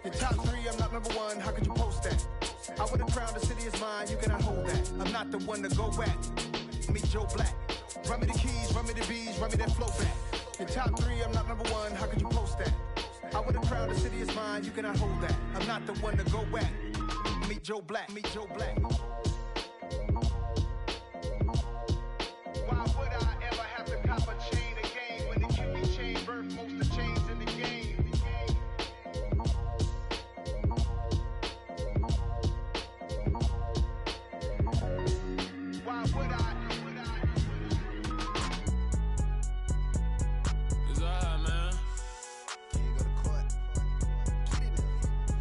Your top three, I'm not number one, how could you post that? I would have crowned the city is mine, you cannot hold that. I'm not the one to go back. Meet Joe Black. Run me the keys, run me the bees, run me that flow back. Your top three, I'm not number one, how could you post that? I would have crowned the city is mine, you cannot hold that. I'm not the one to go back. Meet Joe Black, meet Joe Black. Why would I ever have to cop a chain again when the QB chain birthed most of the chains in the game? Why would I? It's alright, man. Can you go to court? Get it up.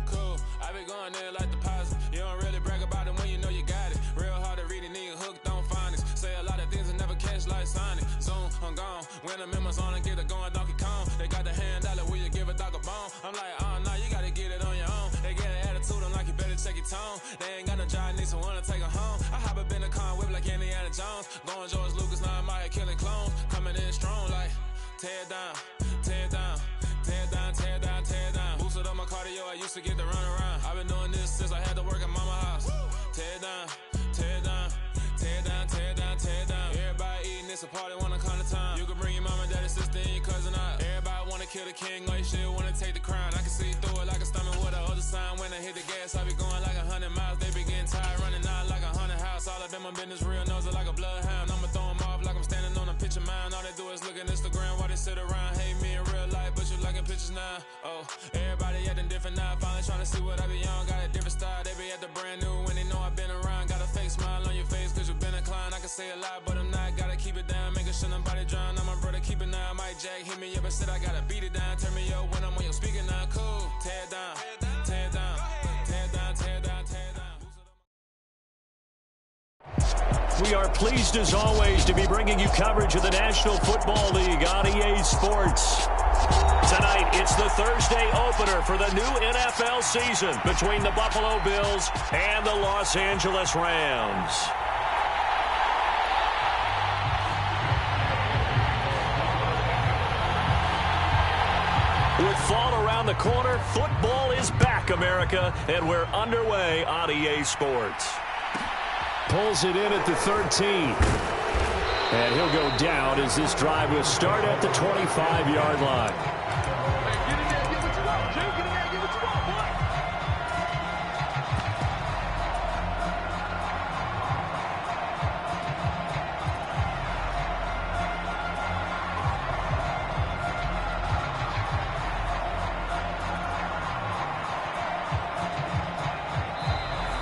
Cool. I be going there like deposit. You don't really brag about it when you know you got it. Real hard to read a nigga hooked on phonics. Say a lot of things and never catch like Sonic. Zone, I'm gone. When I'm in my zone and get it going Donkey Kong. They got the hand dollar, will you give a dog a bone? I'm like, oh no, you gotta get it on your own. They get an attitude, I'm like, you better check your tone. They ain't got no job, need someone to take her home. I hop up in the car and whip like Indiana Jones. Going George Lucas, now I'm out here killing clones. Coming in strong like, tear down, tear down, tear down, tear down, tear down. Boosted up my cardio, I used to get to run around. I've been doing this since I had to work at mama house. Tear down, tear down, tear down, tear down, tear down. Everybody eating, it's a party, one kind of time. You can bring your mama, daddy, sister, and your cousin out. Everybody wanna kill the king, or you shit wanna take the crown. I can see through it like a stomach with a other sign. When I hit the gas, I be going like 100 miles. They be getting tired, running out like 100 house. All up in my business, real nose like a bloodhound. I'ma throw them off like I'm standing on a picture mine. All they do is look at Instagram while they sit around. Hate me in real life, but you liking pictures now. Oh, everybody acting different now. Finally trying to see what I be on. Got a different style, they be at the brand new when they know I've been around. Got a fake smile on your face cause you been inclined. I can say a lot, but I'm not. Gotta keep it down, making sure nobody drown. I'm my brother, keep it now. Mike Jack hit me up and said I gotta beat it down. Turn me up when I'm on your speaker now. Cool, tear down, tear down, tear down, tear down, tear down. We are pleased as always to be bringing you coverage of the National Football League on EA Sports. Tonight, it's the Thursday opener for the new NFL season between the Buffalo Bills and the Los Angeles Rams. With fall around the corner, football is back, America, and we're underway on EA Sports. Pulls it in at the 13. And he'll go down as this drive will start at the 25-yard line.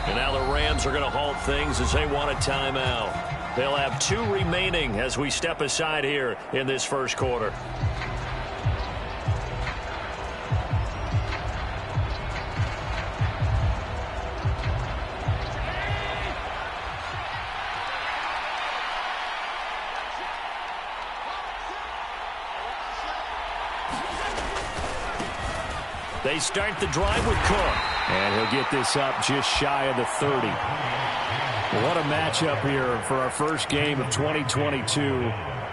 And now the Rams are going to halt things as they want a timeout. They'll have 2 remaining as we step aside here in this first quarter. They start the drive with Cook. And he'll get this up just shy of the 30. What a matchup here for our first game of 2022.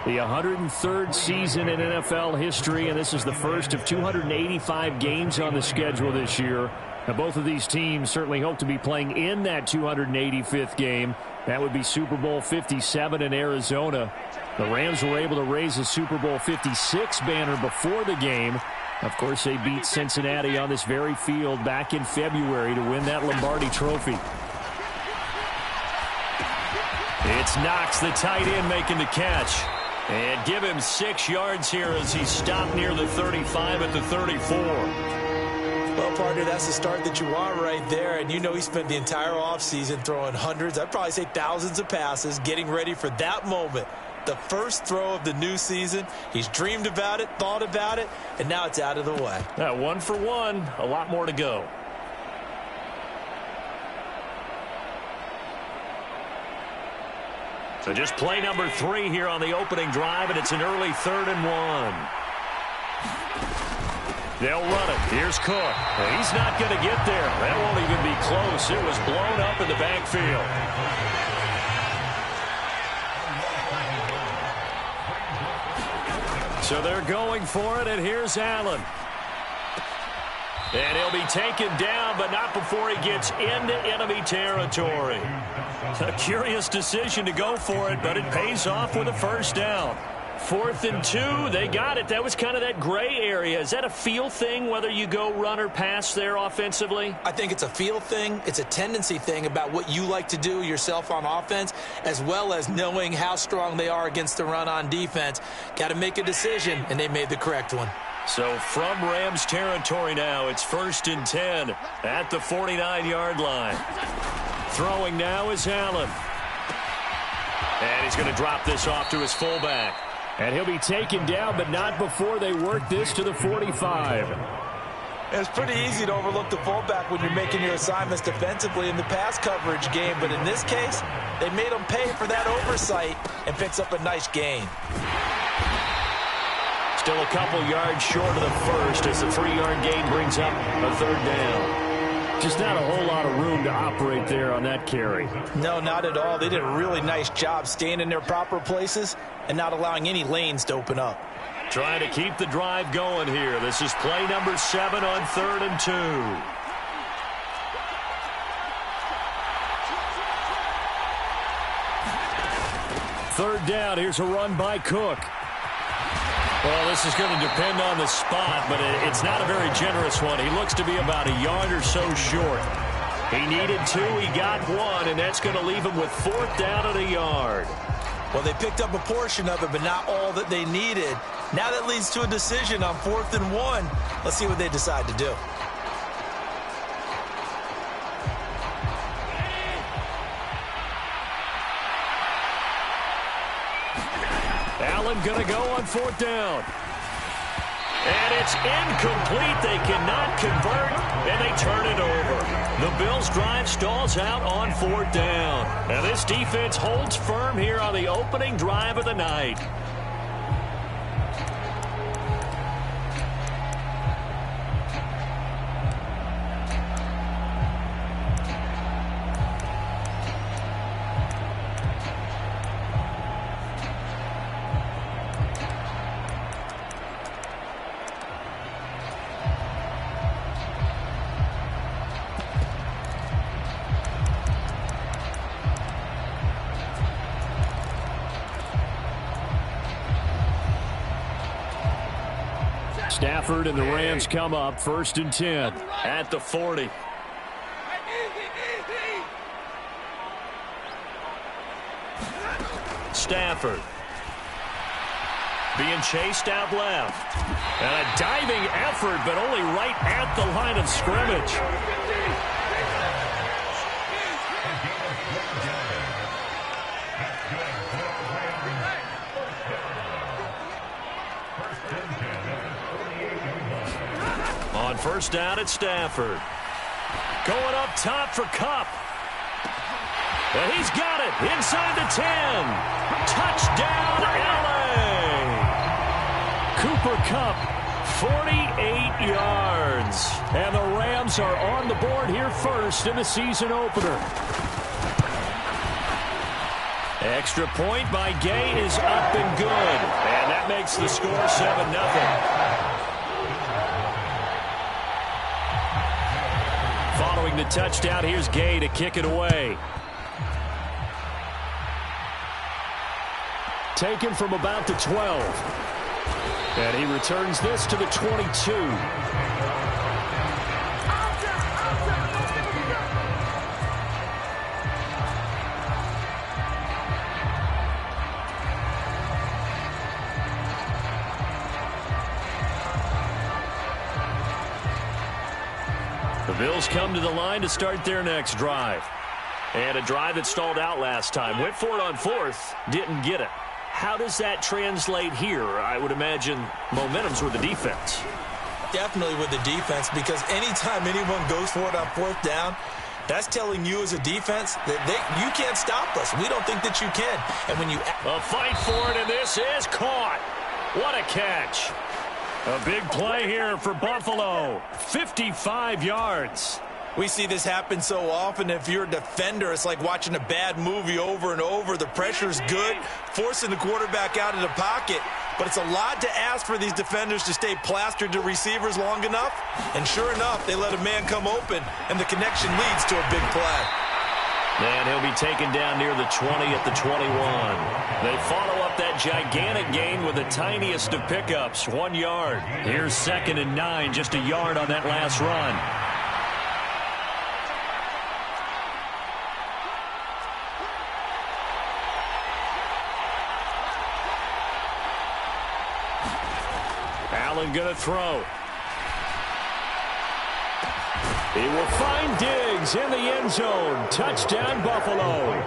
The 103rd season in NFL history, and this is the first of 285 games on the schedule this year. Now, both of these teams certainly hope to be playing in that 285th game. That would be Super Bowl 57 in Arizona. The Rams were able to raise a Super Bowl 56 banner before the game. Of course, they beat Cincinnati on this very field back in February to win that Lombardi Trophy. It's Knox, the tight end, making the catch. And give him 6 yards here as he stopped near the 35 at the 34. Well, partner, that's the start that you want right there. And you know he spent the entire offseason throwing hundreds, I'd probably say thousands of passes, getting ready for that moment. The first throw of the new season. He's dreamed about it, thought about it, and now it's out of the way. 1 for 1, a lot more to go. So just play number 3 here on the opening drive, and it's an early 3rd and 1. They'll run it. Here's Cook. And he's not going to get there. That won't even be close. It was blown up in the backfield. So they're going for it, and here's Allen. And he'll be taken down, but not before he gets into enemy territory. A curious decision to go for it, but it pays off with a first down. 4th and 2, they got it. That was kind of that gray area. Is that a feel thing, whether you go run or pass there offensively? I think it's a feel thing. It's a tendency thing about what you like to do yourself on offense, as well as knowing how strong they are against the run on defense. Got to make a decision, and they made the correct one. So from Rams territory now, it's 1st and 10 at the 49-yard line. Throwing now is Allen. And he's going to drop this off to his fullback. And he'll be taken down, but not before they work this to the 45. It's pretty easy to overlook the fullback when you're making your assignments defensively in the pass coverage game. But in this case, they made him pay for that oversight and picks up a nice gain. Still a couple yards short of the first as the 3-yard gain brings up a 3rd down. Just not a whole lot of room to operate there on that carry. No, not at all. They did a really nice job staying in their proper places and not allowing any lanes to open up. Trying to keep the drive going here. This is play number 7 on 3rd and 2. Third down. Here's a run by Cook. Well, this is going to depend on the spot, but it's not a very generous one. He looks to be about a yard or so short. He needed 2, he got 1, and that's going to leave him with 4th down at a yard. Well, they picked up a portion of it, but not all that they needed. Now that leads to a decision on 4th and 1. Let's see what they decide to do. Allen going to go on 4th down. And it's incomplete. They cannot convert, and they turn it over. The Bills' drive stalls out on 4th down. And this defense holds firm here on the opening drive of the night. Stafford and the Rams come up 1st and 10 at the 40. Stafford being chased out left. And a diving effort, but only right at the line of scrimmage. On 1st down at Stafford. Going up top for Kupp. And he's got it inside the 10. Touchdown, LA. Cooper Kupp, 48 yards. And the Rams are on the board here first in the season opener. Extra point by Gay is up and good. And that makes the score 7-0. Following the touchdown, here's Gay to kick it away. Taken from about the 12. And he returns this to the 22. The Bills come to the line to start their next drive. And a drive that stalled out last time. Went for it on 4th, didn't get it. How does that translate here? I would imagine momentum's with the defense. Definitely with the defense, because anytime anyone goes for it on 4th down, that's telling you as a defense that you can't stop us. We don't think that you can. And when you... A fight for it, and this is caught. What a catch. A big play here for Buffalo. 55 yards. We see this happen so often. If you're a defender, it's like watching a bad movie over and over. The pressure's good, forcing the quarterback out of the pocket. but it's a lot to ask for these defenders to stay plastered to receivers long enough. And sure enough, they let a man come open, and the connection leads to a big play. And he'll be taken down near the 20 at the 21. They follow up that gigantic gain with the tiniest of pickups, 1 yard. Here's 2nd and 9, just a yard on that last run. Allen going to throw. He will find Diggs in the end zone. Touchdown, Buffalo.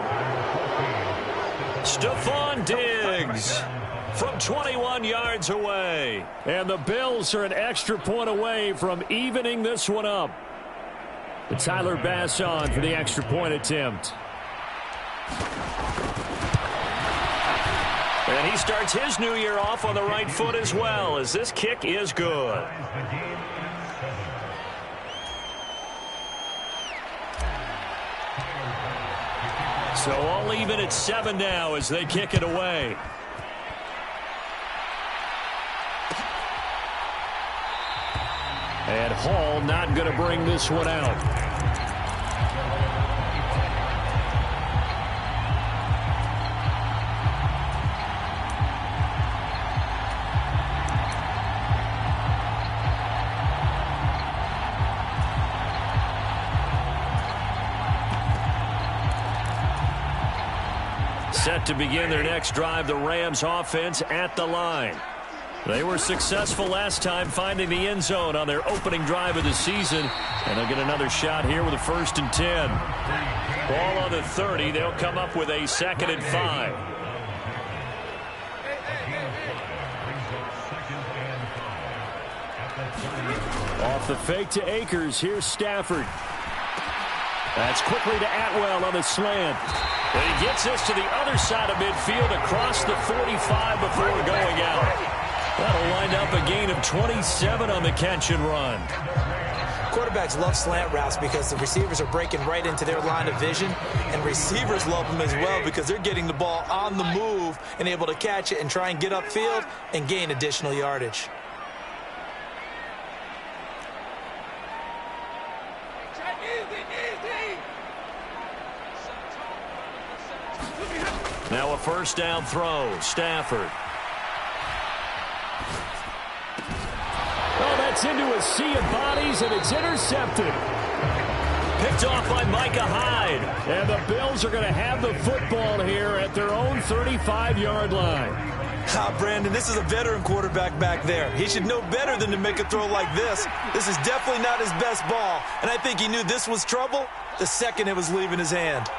Stephon Diggs from 21 yards away. And the Bills are an extra point away from evening this one up. And Tyler Bass on for the extra point attempt. And he starts his new year off on the right foot as well, as this kick is good. So all even at 7 now as they kick it away. And Hall not going to bring this one out. Set to begin their next drive, the Rams offense at the line. They were successful last time finding the end zone on their opening drive of the season, and they'll get another shot here with a 1st and 10. Ball on the 30. They'll come up with a 2nd and 5. Off the fake to Akers. Here's Stafford. That's quickly to Atwell on the slant. And he gets this to the other side of midfield across the 45 before going out. That'll wind up a gain of 27 on the catch and run. Quarterbacks love slant routes because the receivers are breaking right into their line of vision, and receivers love them as well because they're getting the ball on the move and able to catch it and try and get upfield and gain additional yardage. Now a 1st down throw. Stafford. Oh, that's into a sea of bodies, and it's intercepted. Picked off by Micah Hyde. And the Bills are going to have the football here at their own 35-yard line. Brandon, this is a veteran quarterback back there. He should know better than to make a throw like this. This is definitely not his best ball, and I think he knew this was trouble the second it was leaving his hand.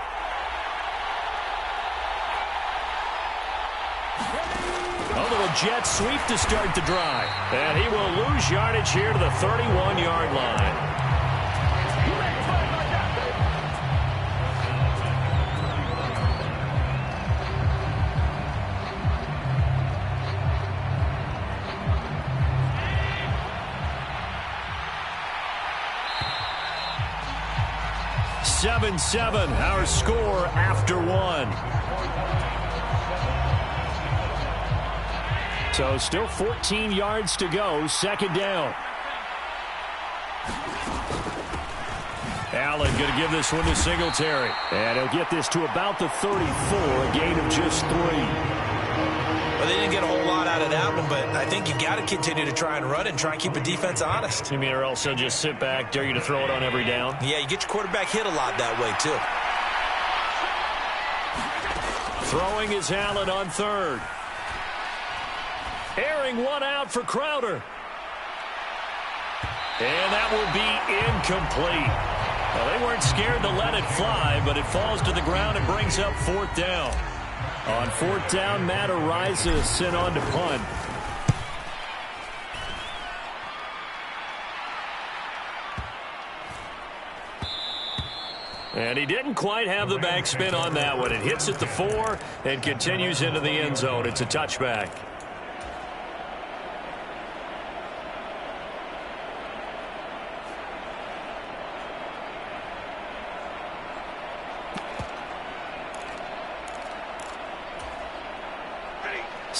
Jet sweep to start the drive. And he will lose yardage here to the 31-yard line. (7-7) our score after 1. So still 14 yards to go, 2nd down. Allen going to give this one to Singletary. And he'll get this to about the 34, a gain of just 3. Well, they didn't get a whole lot out of that one, but I think you got to continue to try and run and try and keep the defense honest. You mean, or else they'll just sit back, dare you to throw it on every down? Yeah, you get your quarterback hit a lot that way, too. Throwing is Allen on 3rd. Airing one out for Crowder. And that will be incomplete. Well, they weren't scared to let it fly, but it falls to the ground and brings up 4th down. On 4th down, Matt Araiza sent on to punt. And he didn't quite have the backspin on that one. It hits at the 4 and continues into the end zone. It's a touchback.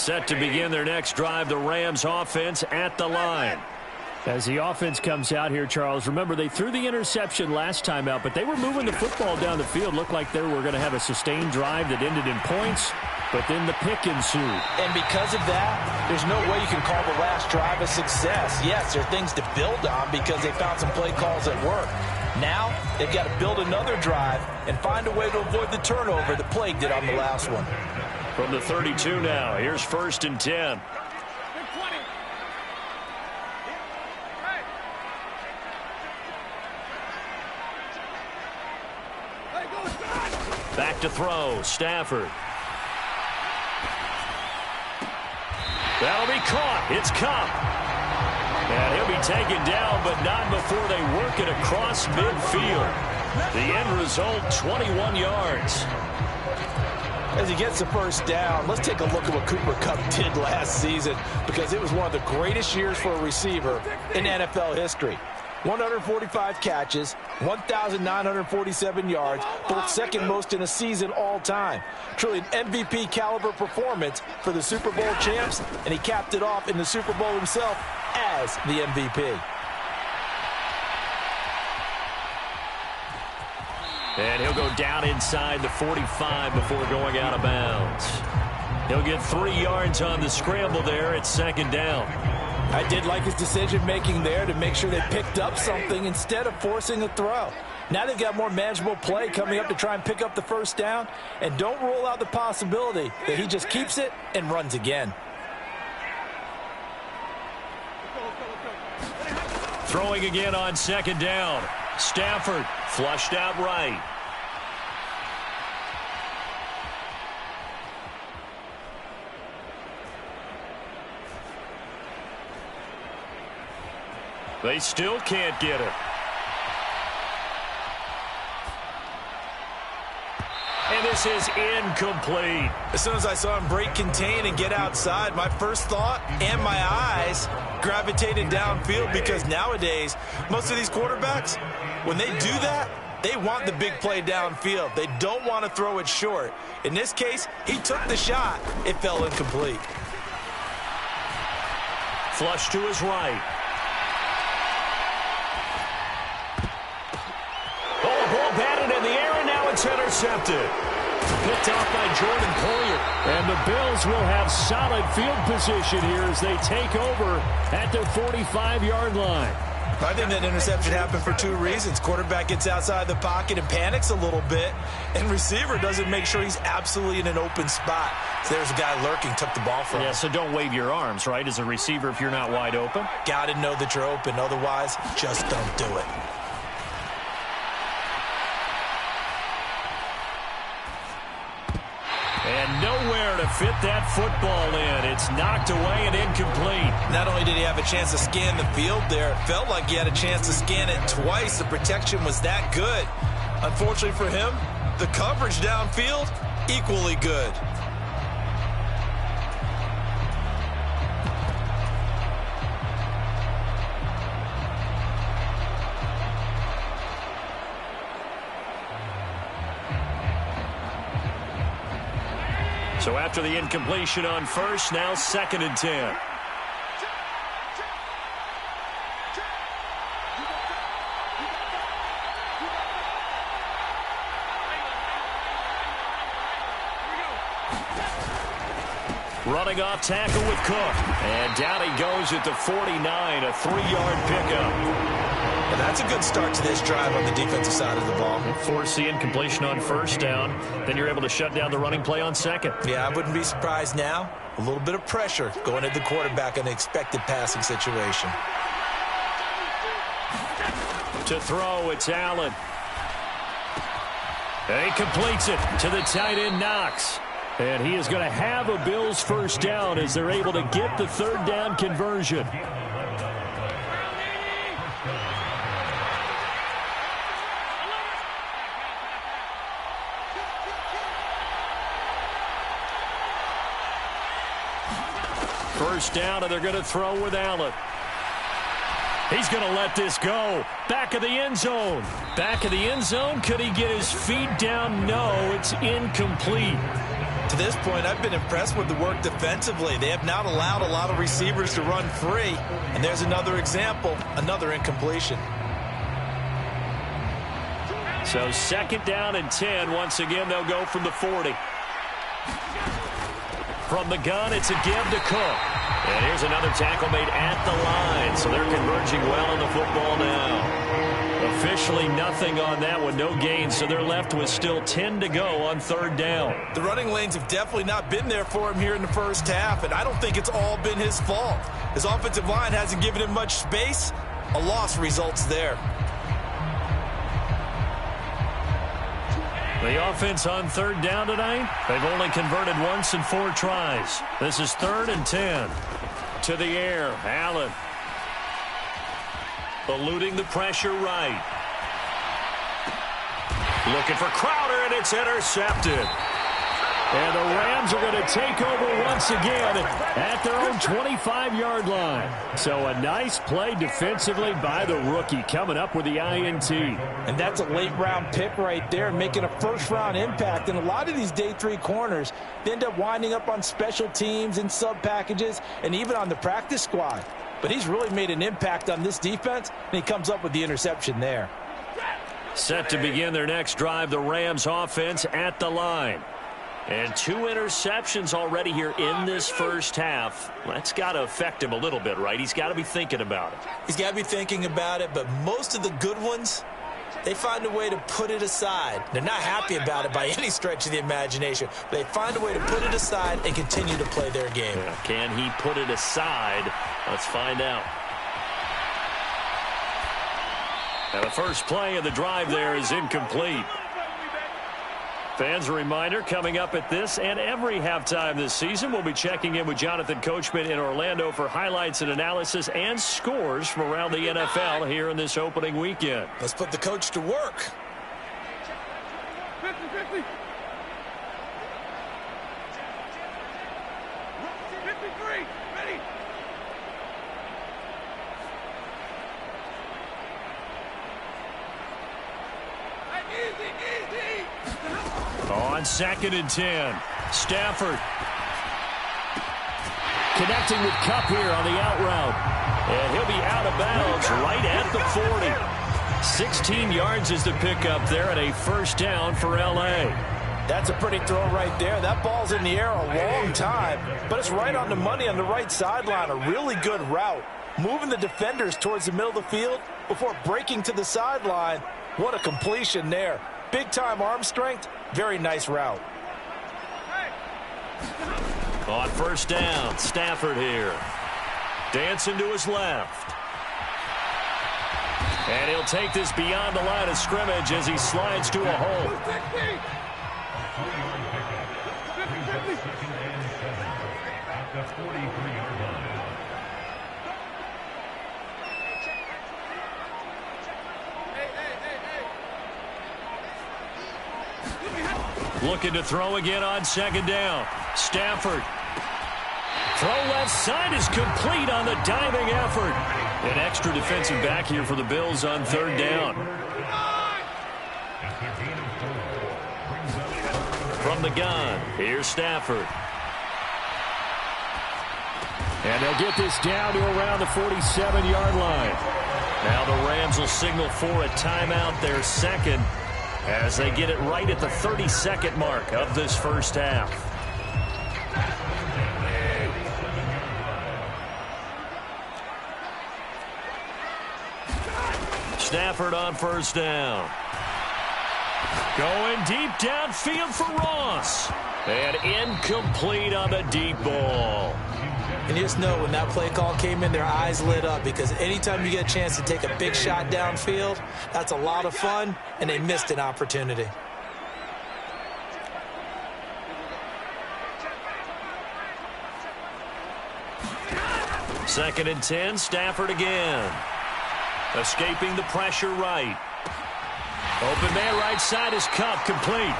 Set to begin their next drive, the Rams offense at the line. As the offense comes out here, Charles, remember they threw the interception last time out, but they were moving the football down the field. Looked like they were going to have a sustained drive that ended in points, but then the pick ensued. And because of that, there's no way you can call the last drive a success. Yes, there are things to build on because they found some play calls that work. Now, they've got to build another drive and find a way to avoid the turnover that plagued it on the last one. From the 32 now, here's 1st and 10. Back to throw, Stafford. That'll be caught. It's Cup. And he'll be taken down, but not before they work it across midfield. The end result, 21 yards. As he gets the first down, let's take a look at what Cooper Kupp did last season because it was one of the greatest years for a receiver in NFL history. 145 catches, 1,947 yards, both second most in a season all time. Truly an MVP caliber performance for the Super Bowl champs, and he capped it off in the Super Bowl himself as the MVP. And he'll go down inside the 45 before going out of bounds. He'll get 3 yards on the scramble there at 2nd down. I did like his decision-making there to make sure they picked up something instead of forcing a throw. Now they've got more manageable play coming up to try and pick up the first down, and don't rule out the possibility that he just keeps it and runs again. Throwing again on 2nd down. Stafford flushed out right. They still can't get it. And this is incomplete. As soon as I saw him break contain and get outside, my first thought and my eyes gravitated downfield because nowadays, most of these quarterbacks, when they do that, they want the big play downfield. They don't want to throw it short. In this case, he took the shot. It fell incomplete. Flush to his right. Ball batted in the air, and now it's intercepted. Picked off by Jordan Poyer. And the Bills will have solid field position here as they take over at the 45-yard line. I think that interception happened for 2 reasons. Quarterback gets outside the pocket and panics a little bit, and receiver doesn't make sure he's absolutely in an open spot. So there's a guy lurking, took the ball from him. Yeah, so don't wave your arms, right, as a receiver if you're not wide open. Got to know that you're open. Otherwise, just don't do it. And nowhere to fit that football in. It's knocked away and incomplete. Not only did he have a chance to scan the field there, it felt like he had a chance to scan it twice. The protection was that good. Unfortunately for him, the coverage downfield, equally good. So after the incompletion on first, now 2nd and 10. Running off tackle with Cook. And down he goes at the 49, a 3-yard pickup. And that's a good start to this drive on the defensive side of the ball. Force the incompletion on first down. Then you're able to shut down the running play on 2nd. Yeah, I wouldn't be surprised now. A little bit of pressure going at the quarterback in the expected passing situation. To throw, it's Allen. And he completes it to the tight end, Knox. And he is going to have a Bills first down as they're able to get the 3rd down conversion. First down, and they're going to throw with Allen. He's going to let this go. Back of the end zone. Back of the end zone. Could he get his feet down? No, it's incomplete. To this point, I've been impressed with the work defensively. They have not allowed a lot of receivers to run free. And there's another example, another incompletion. So 2nd down and 10. Once again, they'll go from the 40. From the gun, it's a give to Cook. And here's another tackle made at the line. So they're converging well on the football now. Officially nothing on that one, no gain. So they're left with still 10 to go on 3rd down. The running lanes have definitely not been there for him here in the first half, and I don't think it's all been his fault. His offensive line hasn't given him much space. A loss results there. The offense on 3rd down tonight, they've only converted once in 4 tries. This is 3rd and 10. To the air, Allen. Eluding the pressure right. Looking for Crowder, and it's intercepted. And the Rams are going to take over once again at their own 25-yard line. So a nice play defensively by the rookie coming up with the INT. And that's a late-round pick right there, making a first-round impact. And a lot of these day 3 corners, they end up winding up on special teams and sub-packages and even on the practice squad. But he's really made an impact on this defense, and he comes up with the interception there. Set to begin their next drive, the Rams offense at the line. And 2 interceptions already here in this first half. That's got to affect him a little bit, right? He's got to be thinking about it. He's got to be thinking about it, but most of the good ones, they find a way to put it aside. They're not happy about it by any stretch of the imagination. But they find a way to put it aside and continue to play their game. Yeah, can he put it aside? Let's find out. Now the first play of the drive there is incomplete. Fans, a reminder, coming up at this and every halftime this season, we'll be checking in with Jonathan Coachman in Orlando for highlights and analysis and scores from around the NFL here in this opening weekend. Let's put the coach to work. 50-50. 53. Ready. Easy. On 2nd and 10, Stafford connecting with Kupp here on the out route. And he'll be out of bounds right at the 40. 16 yards is the pickup there and a first down for L.A. That's a pretty throw right there. That ball's in the air a long time, but it's right on the money on the right sideline. A really good route. Moving the defenders towards the middle of the field before breaking to the sideline. What a completion there. Big-time arm strength. Very nice route. On first down, Stafford here. Dancing to his left. And he'll take this beyond the line of scrimmage as he slides to a hole. Looking to throw again on 2nd down. Stafford. Throw left side is complete on the diving effort. An extra defensive back here for the Bills on 3rd down. From the gun, here's Stafford. And they'll get this down to around the 47-yard line. Now the Rams will signal for a timeout, their second, as they get it right at the 32nd mark of this first half. Stafford on first down. Going deep downfield for Ross. And incomplete on the deep ball. And you just know when that play call came in, their eyes lit up, because anytime you get a chance to take a big shot downfield, that's a lot of fun, and they missed an opportunity. Second and 10, Stafford again. Escaping the pressure right. Open man right side is Kupp, complete.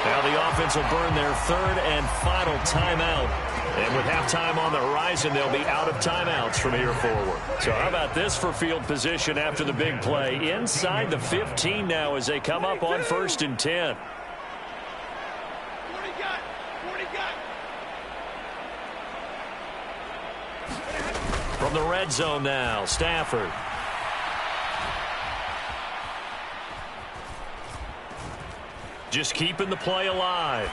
Now the offense will burn their third and final timeout. And with halftime on the horizon, they'll be out of timeouts from here forward. So how about this for field position after the big play? Inside the 15 now as they come up on 1st and 10. What do you got? From the red zone now, Stafford. Just keeping the play alive.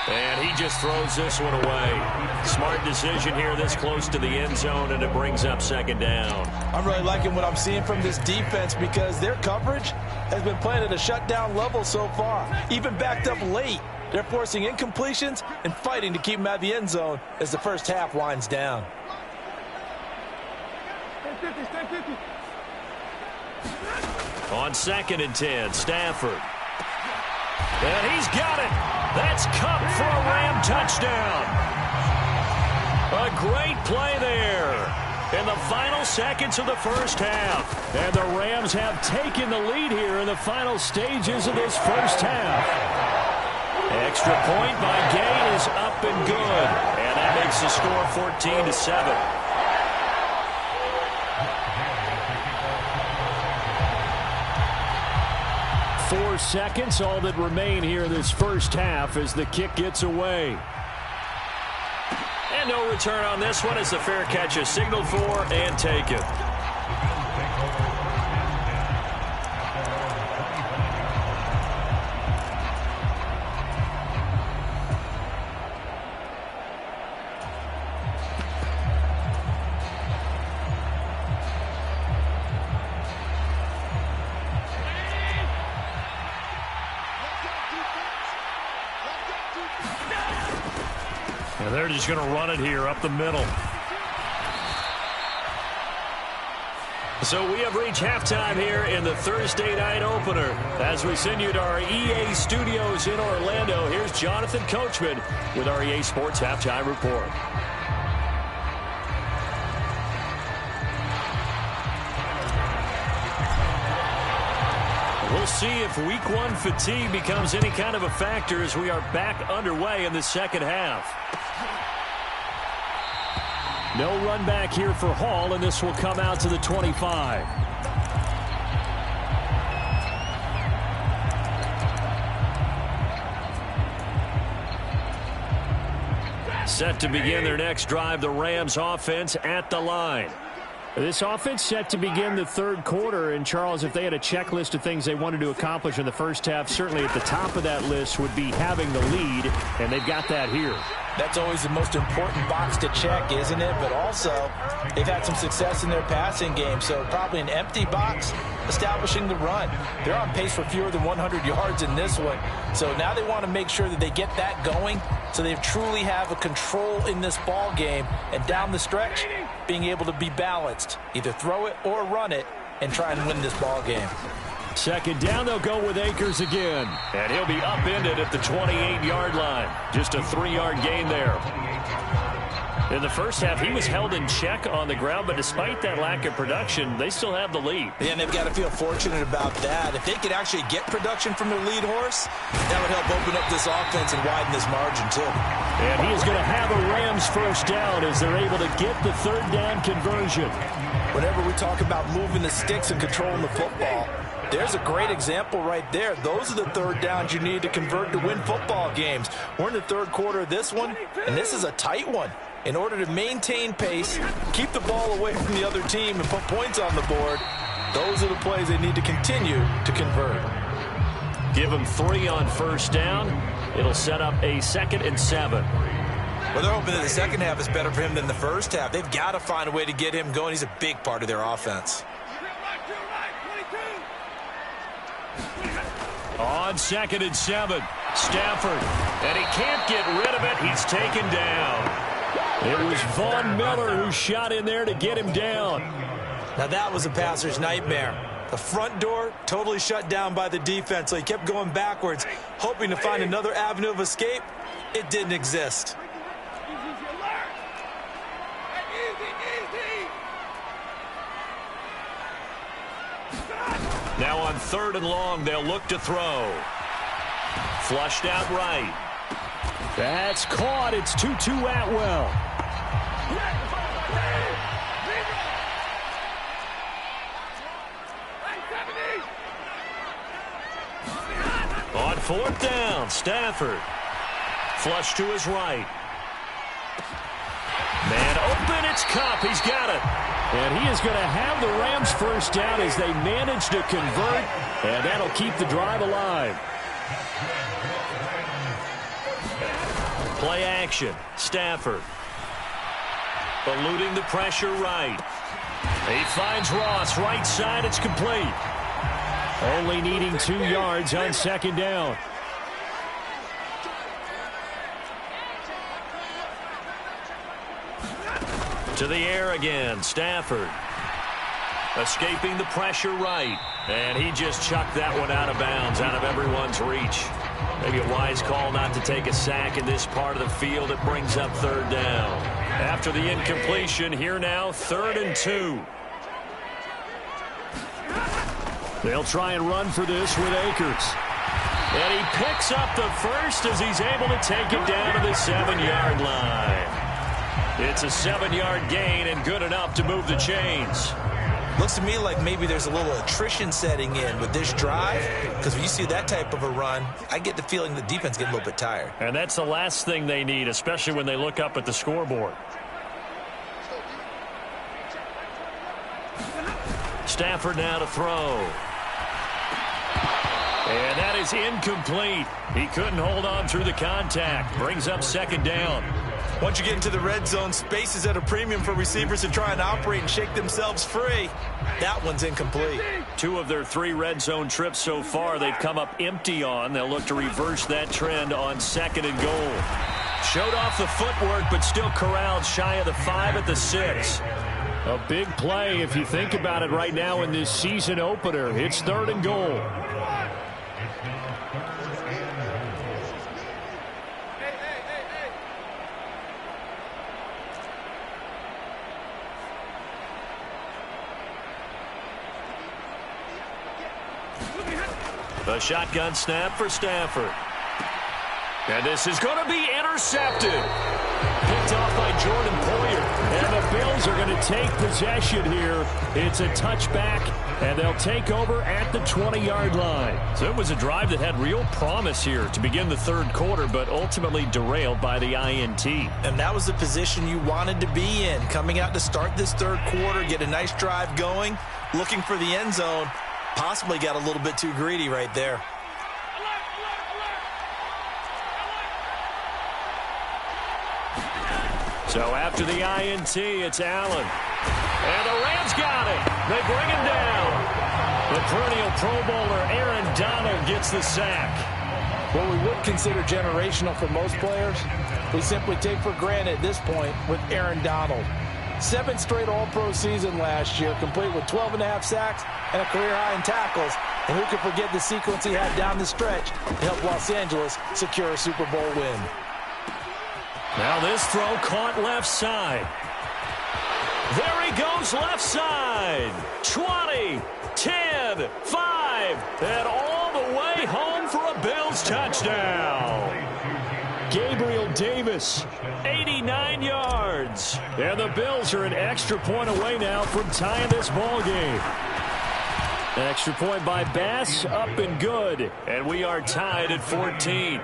And he just throws this one away. Smart decision here this close to the end zone, and it brings up second down. I'm really liking what I'm seeing from this defense because their coverage has been playing at a shutdown level so far. Even backed up late, they're forcing incompletions and fighting to keep them out of the end zone as the first half winds down. On 2nd and 10, Stafford. And he's got it. That's Cup for a Ram touchdown. A great play there in the final seconds of the first half. And the Rams have taken the lead here in the final stages of this first half. Extra point by Gay is up and good. And that makes the score 14-7. 4 seconds, all that remain here in this first half as the kick gets away. And no return on this one as the fair catch is signaled for and taken. And they're just going to run it here up the middle. So we have reached halftime here in the Thursday night opener. As we send you to our EA studios in Orlando, here's Jonathan Coachman with our EA Sports Halftime Report. We'll see if Week 1 fatigue becomes any kind of a factor as we are back underway in the second half. No run back here for Hall, and this will come out to the 25. Set to begin their next drive, the Rams offense at the line. This offense set to begin the third quarter, and Charles, if they had a checklist of things they wanted to accomplish in the first half, certainly at the top of that list would be having the lead, and they've got that here. That's always the most important box to check, isn't it? But also, they've had some success in their passing game, so probably an empty box establishing the run. They're on pace for fewer than 100 yards in this one, so now they want to make sure that they get that going so they truly have a control in this ball game, and down the stretch, being able to be balanced, either throw it or run it, and try and win this ball game. Second down, they'll go with Akers again. And he'll be upended at the 28-yard line. Just a 3-yard gain there. In the first half, he was held in check on the ground, but despite that lack of production, they still have the lead. Yeah, and they've got to feel fortunate about that. If they could actually get production from their lead horse, that would help open up this offense and widen this margin, too. And he is going to have a Rams first down as they're able to get the third down conversion. Whenever we talk about moving the sticks and controlling the football, there's a great example right there. Those are the third downs you need to convert to win football games. We're in the third quarter of this one, and this is a tight one. In order to maintain pace, keep the ball away from the other team, and put points on the board, those are the plays they need to continue to convert. Give him 3 on first down. It'll set up a 2nd and 7. Well, they're hoping that the second half is better for him than the first half. They've got to find a way to get him going. He's a big part of their offense. On 2nd and 7, Stafford. And he can't get rid of it. He's taken down. It was Von Miller who shot in there to get him down. Now that was a passer's nightmare. The front door totally shut down by the defense, so he kept going backwards, hoping to find another avenue of escape. It didn't exist. Now on 3rd and long, they'll look to throw. Flushed out right. That's caught. It's 2-2 Atwell. On 4th down, Stafford. Flush to his right. Man open, It's Cup. He's got it. And he is going to have the Rams first down as they manage to convert, and that'll keep the drive alive. Play action. Stafford. Eluding the pressure right. He finds Ross. Right side. It's complete. Only needing 2 yards on second down. To the air again. Stafford. Escaping the pressure right. And he just chucked that one out of bounds, out of everyone's reach. Maybe a wise call not to take a sack in this part of the field. It brings up third down. After the incompletion, here now, 3rd and 2. They'll try and run for this with Akers. And he picks up the first as he's able to take it down to the 7-yard line. It's a 7-yard gain and good enough to move the chains. Looks to me like maybe there's a little attrition setting in with this drive, because when you see that type of a run, I get the feeling the defense getting a little bit tired. And that's the last thing they need, especially when they look up at the scoreboard. Stafford now to throw. And that is incomplete. He couldn't hold on through the contact. Brings up second down. Once you get into the red zone, space is at a premium for receivers to try and operate and shake themselves free. That one's incomplete. 2 of their 3 red zone trips so far they've come up empty on. They'll look to reverse that trend on 2nd and goal. Showed off the footwork, but still corralled shy of the 5 at the 6. A big play if you think about it right now in this season opener. It's 3rd and goal. The shotgun snap for Stafford. And this is going to be intercepted. Picked off by Jordan Poyer. And the Bills are going to take possession here. It's a touchback, and they'll take over at the 20-yard line. So it was a drive that had real promise here to begin the 3rd quarter, but ultimately derailed by the INT. And that was the position you wanted to be in. Coming out to start this 3rd quarter, get a nice drive going, looking for the end zone. Possibly got a little bit too greedy right there. So after the INT, it's Allen. And the Rams got it. They bring him down. The perennial Pro Bowler Aaron Donald gets the sack. What we would consider generational for most players, we simply take for granted at this point with Aaron Donald. 7th straight All-Pro season last year, complete with 12.5 sacks and a career high in tackles. And who could forget the sequence he had down the stretch to help Los Angeles secure a Super Bowl win. Now this throw caught left side. There he goes left side. 20, 10, 5, and all the way home for a Bills touchdown. Gabriel Davis, 89 yards. And the Bills are an extra point away now from tying this ball game. An extra point by Bass, up and good. And we are tied at 14.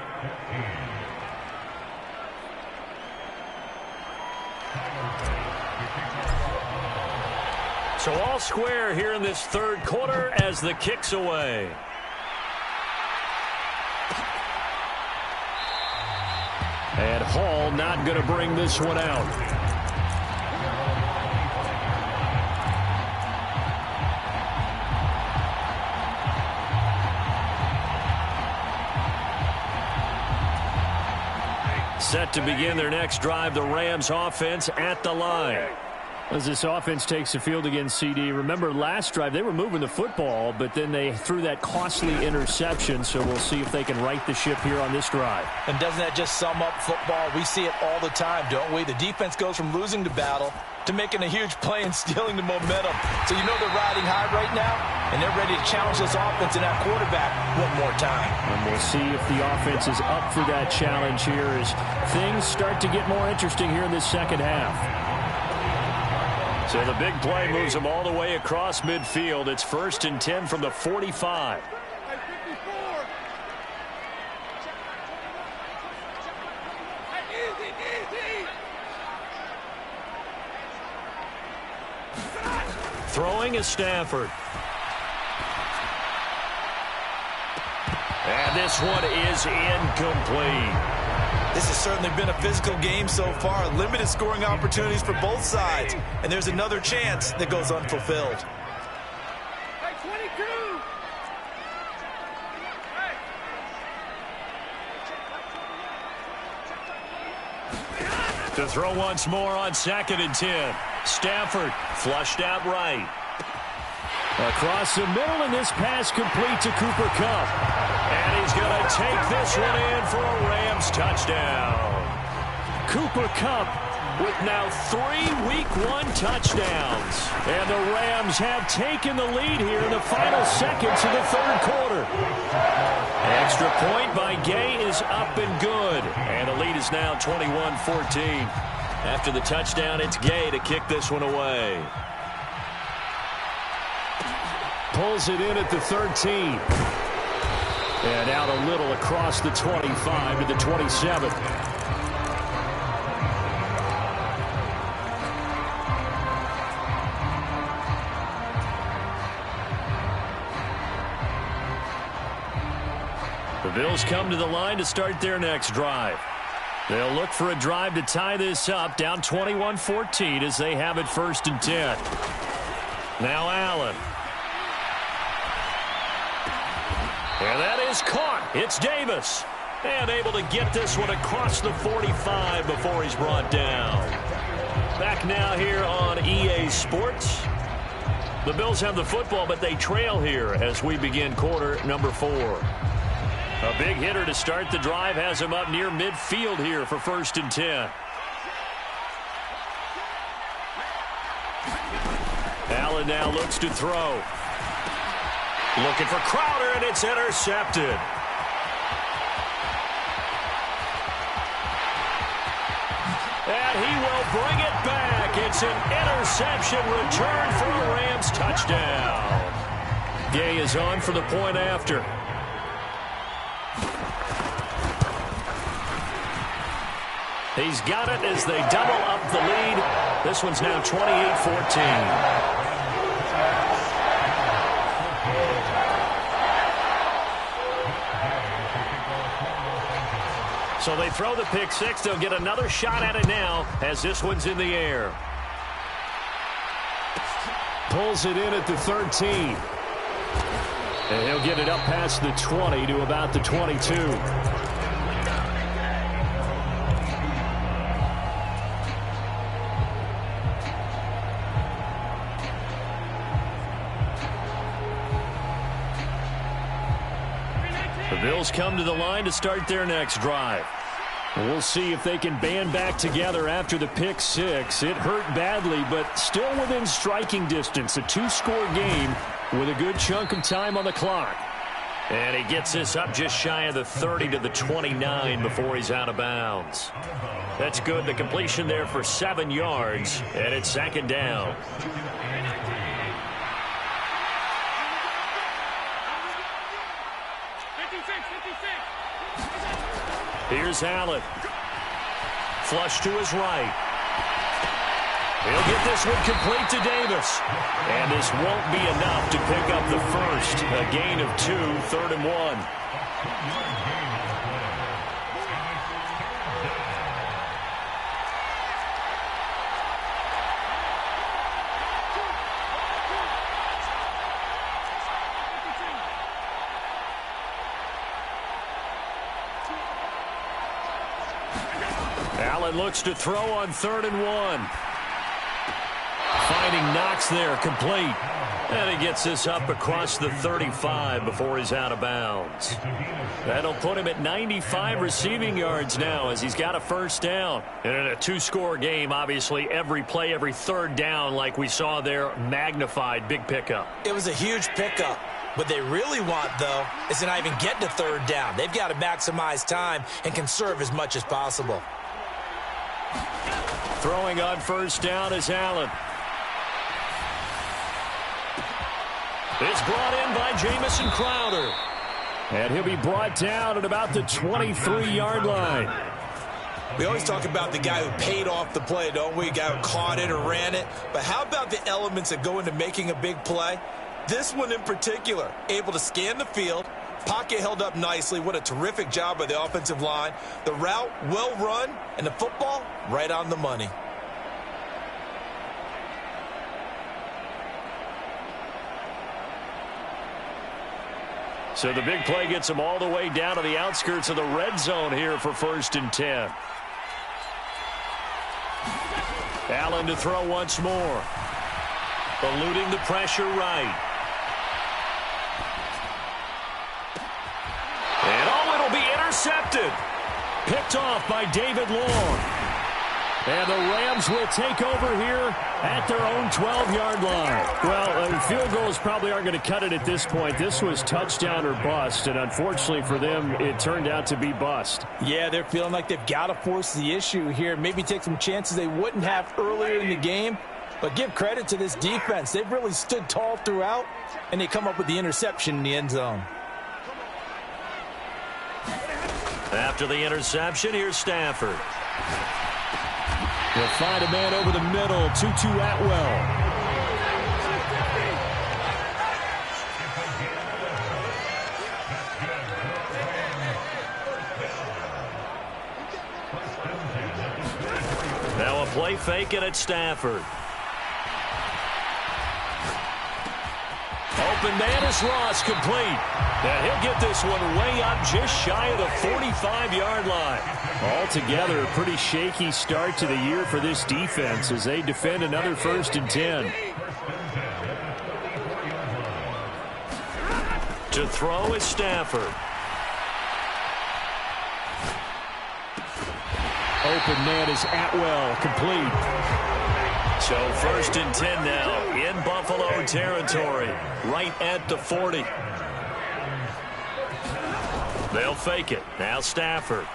So all square here in this 3rd quarter as the kick's away. And Hall not going to bring this one out. Set to begin their next drive, the Rams offense at the line. As this offense takes the field against CD, remember last drive they were moving the football, but then they threw that costly interception, so we'll see if they can right the ship here on this drive. And doesn't that just sum up football? We see it all the time, don't we? The defense goes from losing the battle to making a huge play and stealing the momentum. So you know they're riding high right now, and they're ready to challenge this offense and that quarterback one more time. And we'll see if the offense is up for that challenge here as things start to get more interesting here in this second half. So the big play moves them all the way across midfield. It's 1st and 10 from the 45. Throwing is Stafford. And this one is incomplete. This has certainly been a physical game so far. Limited scoring opportunities for both sides. And there's another chance that goes unfulfilled. Hey, 22! To throw once more on 2nd and 10. Stafford flushed out right. Across the middle, and this pass complete to Cooper Kupp. And he's going to take this one in for a Rams touchdown. Cooper Kupp with now 3 Week 1 touchdowns. And the Rams have taken the lead here in the final seconds of the 3rd quarter. Extra point by Gay is up and good. And the lead is now 21-14. After the touchdown, it's Gay to kick this one away. Pulls it in at the 13. And out a little across the 25 to the 27. The Bills come to the line to start their next drive. They'll look for a drive to tie this up, down 21-14 as they have it 1st and 10. Now Allen. And that is caught. It's Davis. And able to get this one across the 45 before he's brought down. Back now here on EA Sports. The Bills have the football, but they trail here as we begin quarter number 4. A big hitter to start the drive has him up near midfield here for 1st and 10. Allen now looks to throw. Looking for Crowder, and it's intercepted. And he will bring it back. It's an interception return for a Rams touchdown. Gay is on for the point after. He's got it as they double up the lead. This one's now 28-14. So they throw the pick six. They'll get another shot at it now as this one's in the air. Pulls it in at the 13. And he'll get it up past the 20 to about the 22. The Bills come to the line to start their next drive. We'll see if they can band back together after the pick six. It hurt badly, but still within striking distance. A 2-score game with a good chunk of time on the clock. And he gets this up just shy of the 30 to the 29 before he's out of bounds. That's good. The completion there for 7 yards, and it's 2nd down. Here's Allen. Flush to his right. He'll get this one complete to Davis. And this won't be enough to pick up the first. A gain of 2, 3rd and 1. Allen looks to throw on 3rd and 1. Finding Knox there, complete. And he gets this up across the 35 before he's out of bounds. That'll put him at 95 receiving yards now as he's got a first down. And in a 2-score game, obviously, every play, every 3rd down, like we saw there, magnified. Big pickup. It was a huge pickup. What they really want, though, is to not even get to 3rd down. They've got to maximize time and conserve as much as possible. Throwing on 1st down is Allen. It's brought in by Jamison Crowder. And he'll be brought down at about the 23-yard line. We always talk about the guy who paid off the play, don't we? The guy who caught it or ran it. But how about the elements that go into making a big play? This one in particular, able to scan the field, pocket held up nicely. What a terrific job by the offensive line. The route, well run, and the football, right on the money. So the big play gets him all the way down to the outskirts of the red zone here for 1st and 10. Allen to throw once more. Eluding the pressure right. And it'll be intercepted. Picked off by David Long. And the Rams will take over here at their own 12-yard line. Well, field goals probably aren't going to cut it at this point. This was touchdown or bust, and unfortunately for them, it turned out to be bust. Yeah, they're feeling like they've got to force the issue here. Maybe take some chances they wouldn't have earlier in the game. But give credit to this defense. They've really stood tall throughout, and they come up with the interception in the end zone. After the interception, here's Stafford. He'll find a man over the middle, Tutu Atwell. Now a play fake and it's Stafford. Open man is Ross, complete. And he'll get this one way up just shy of the 45-yard line. Altogether, a pretty shaky start to the year for this defense as they defend another 1st and 10. To throw is Stafford. Open man is Atwell, complete. So 1st and 10 now in Buffalo territory, right at the 40. They'll fake it. Now Stafford.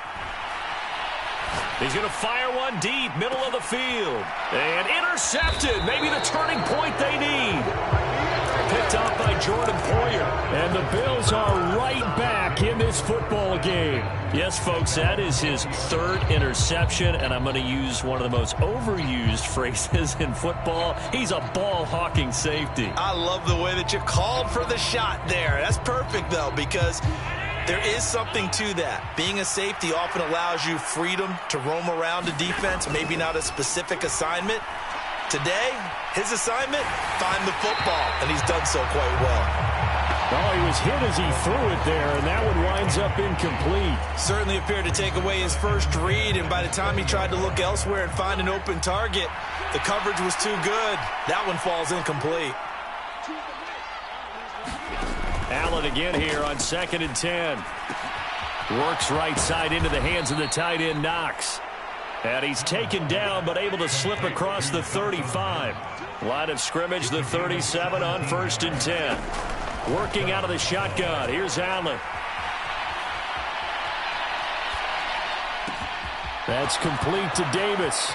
He's going to fire one deep, middle of the field. And intercepted. Maybe the turning point they need. Picked off by Jordan Poyer. And the Bills are right back in this football game. Yes, folks, that is his 3rd interception, and I'm going to use one of the most overused phrases in football. He's a ball-hawking safety. I love the way that you called for the shot there. That's perfect, though, because there is something to that. Being a safety often allows you freedom to roam around the defense, maybe not a specific assignment. Today, his assignment, find the football, and he's done so quite well. Oh, he was hit as he threw it there, and that one winds up incomplete. Certainly appeared to take away his first read, and by the time he tried to look elsewhere and find an open target, the coverage was too good. That one falls incomplete. Allen again here on 2nd and 10. Works right side into the hands of the tight end, Knox. And he's taken down, but able to slip across the 35. Line of scrimmage, the 37 on 1st and 10. Working out of the shotgun. Here's Allen. That's complete to Davis.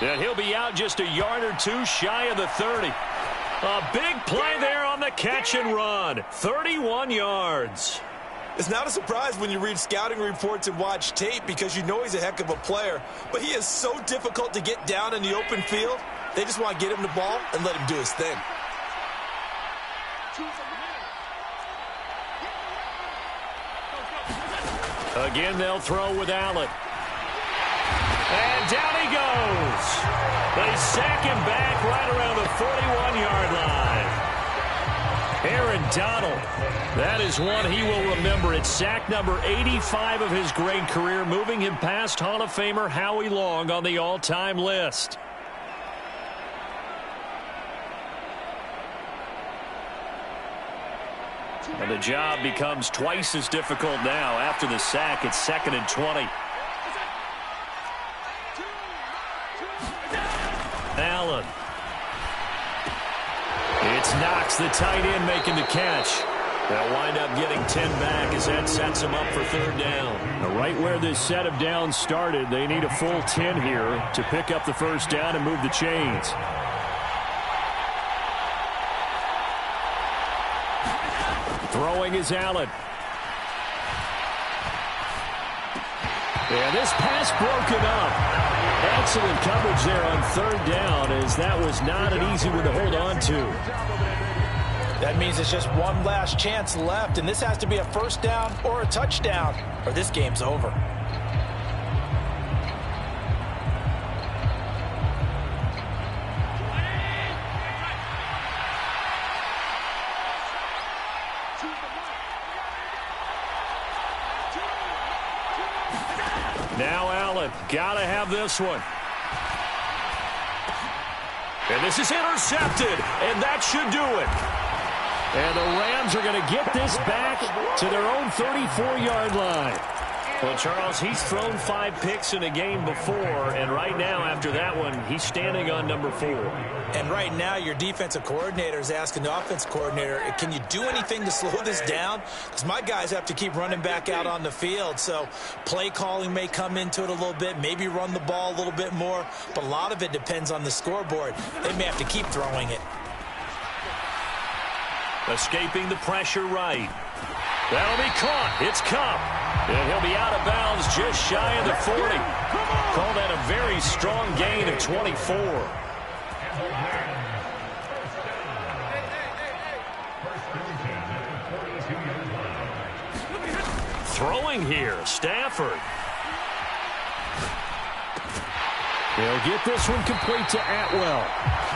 And he'll be out just a yard or two shy of the 30. A big play there on the catch and run. 31 yards. It's not a surprise when you read scouting reports and watch tape because you know he's a heck of a player. But he is so difficult to get down in the open field. They just want to get him the ball and let him do his thing. Again, they'll throw with Allen. And down he goes. They sack him back right around the 41-yard line. Aaron Donald. That is one he will remember. It's sack number 85 of his great career, moving him past Hall of Famer Howie Long on the all-time list. And the job becomes twice as difficult now. After the sack, it's 2nd and 20. Allen. It's Knox, the tight end, making the catch. They'll wind up getting 10 back as that sets them up for 3rd down. Now, right where this set of downs started, they need a full 10 here to pick up the 1st down and move the chains. Throwing is Allen. And this pass broken up. Excellent coverage there on third down, as that was not an easy one to hold on to. That means it's just one last chance left, and this has to be a first down or a touchdown, or this game's over. Now Allen, gotta have this one. And this is intercepted, and that should do it. And the Rams are going to get this back to their own 34-yard line. Well, Charles, he's thrown 5 picks in a game before, and right now, after that one, he's standing on number 4. And right now, your defensive coordinator is asking the offense coordinator, can you do anything to slow this down? Because my guys have to keep running back out on the field. So play calling may come into it a little bit, maybe run the ball a little bit more, but a lot of it depends on the scoreboard. They may have to keep throwing it. Escaping the pressure right. That'll be caught. It's Cup. And he'll be out of bounds just shy of the 40. Call that a very strong gain of 24. Throwing here, Stafford. He'll get this one complete to Atwell.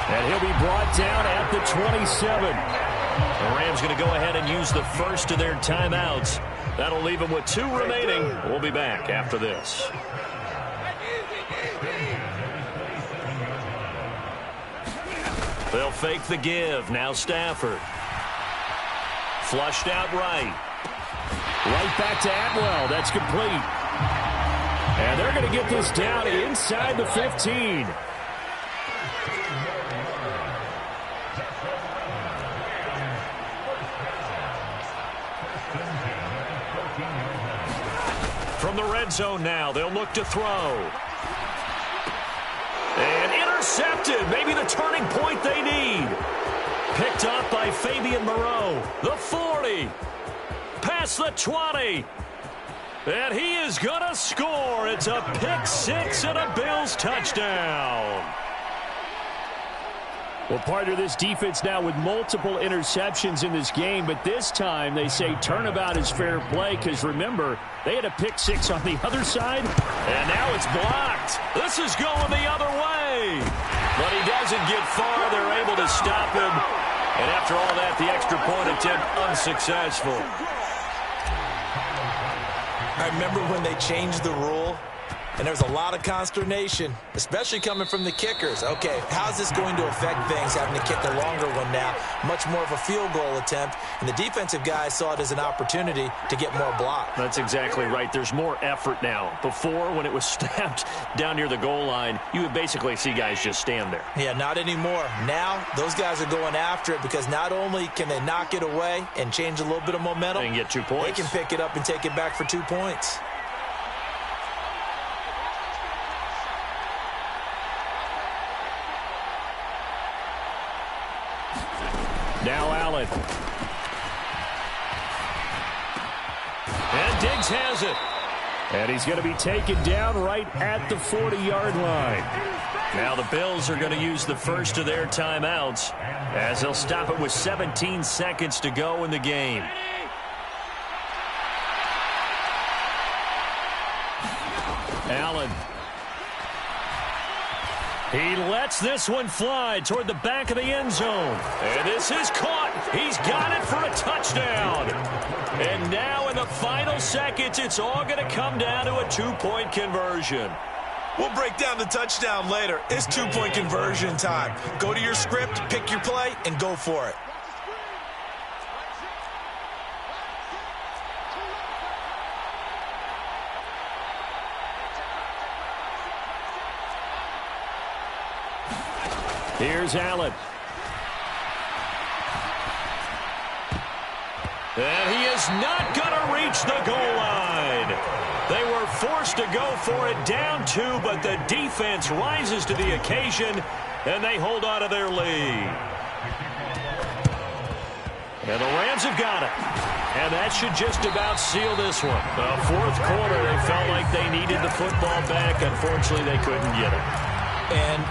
And he'll be brought down at the 27. The Rams going to go ahead and use the first of their timeouts. That'll leave them with 2 remaining. We'll be back after this. They'll fake the give. Now Stafford. Flushed out right. Right back to Atwell. That's complete. And they're going to get this down inside the 15. From the red zone now, they'll look to throw. And intercepted. Maybe the turning point they need. Picked up by Fabian Moreau. The 40. Past the 20. And he is going to score. It's a pick 6 and a Bills touchdown. Well, part of this defense now with multiple interceptions in this game, but this time they say turnabout is fair play because, remember, they had a pick 6 on the other side, and now it's blocked. This is going the other way. But he doesn't get far. They're able to stop him. And after all that, the extra point attempt unsuccessful. I remember when they changed the rule, and there was a lot of consternation, especially coming from the kickers. Okay, how's this going to affect things, having to kick a longer one now? Much more of a field goal attempt, and the defensive guys saw it as an opportunity to get more block. That's exactly right. There's more effort now. Before, when it was snapped down near the goal line, you would basically see guys just stand there. Yeah, not anymore. Now, those guys are going after it because not only can they knock it away and change a little bit of momentum, they can get 2 points. They can pick it up and take it back for 2 points. Now Allen. And Diggs has it. And he's going to be taken down right at the 40-yard line. Now the Bills are going to use the first of their timeouts as they'll stop it with 17 seconds to go in the game. Allen. He lets this one fly toward the back of the end zone. And this is caught. He's got it for a touchdown. And now in the final seconds, it's all going to come down to a 2-point conversion. We'll break down the touchdown later. It's 2-point conversion time. Go to your script, pick your play, and go for it. Here's Allen. And he is not going to reach the goal line. They were forced to go for it down 2, but the defense rises to the occasion, and they hold on to their lead. And the Rams have got it. And that should just about seal this one. The fourth quarter, they felt like they needed the football back. Unfortunately, they couldn't get it. And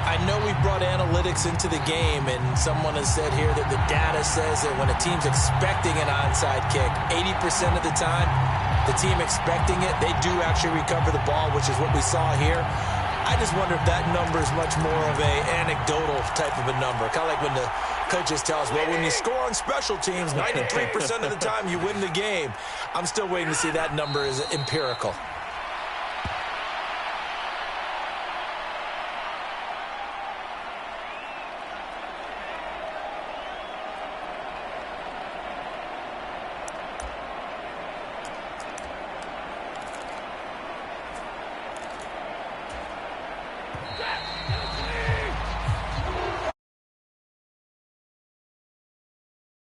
I know we brought analytics into the game, and someone has said here that the data says that when a team's expecting an onside kick, 80% of the time, the team expecting it, they do actually recover the ball, which is what we saw here. I just wonder if that number is much more of a anecdotal type of a number. Kind of like when the coaches tell us, well, when you score on special teams, 93% of the time you win the game. I'm still waiting to see that number is empirical.